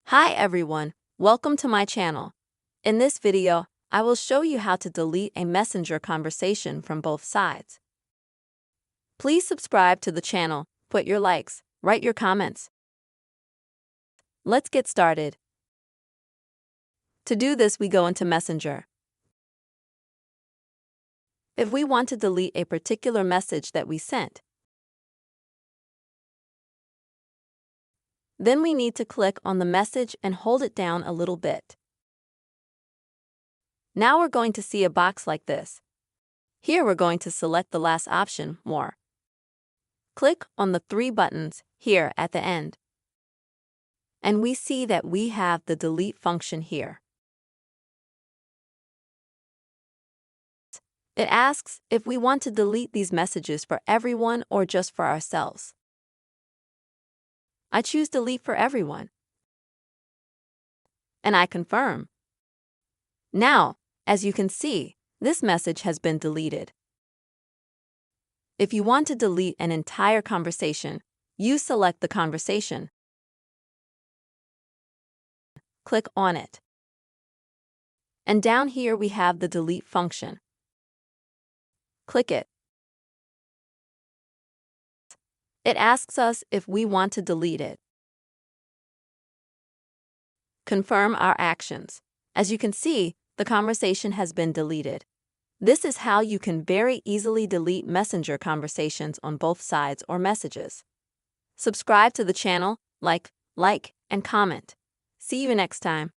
Hi everyone, welcome to my channel. In this video, I will show you how to delete a messenger conversation from both sides. Please subscribe to the channel, put your likes, write your comments. Let's get started. To do this, we go into Messenger. If we want to delete a particular message that we sent, then we need to click on the message and hold it down a little bit. Now we're going to see a box like this. Here we're going to select the last option, More. Click on the three buttons here at the end. And we see that we have the delete function here. It asks if we want to delete these messages for everyone or just for ourselves. I choose delete for everyone. And I confirm. Now, as you can see, this message has been deleted. If you want to delete an entire conversation, you select the conversation. Click on it. And down here we have the delete function. Click it. It asks us if we want to delete it. Confirm our actions. As you can see, the conversation has been deleted. This is how you can very easily delete messenger conversations on both sides or messages. Subscribe to the channel, like, and comment. See you next time.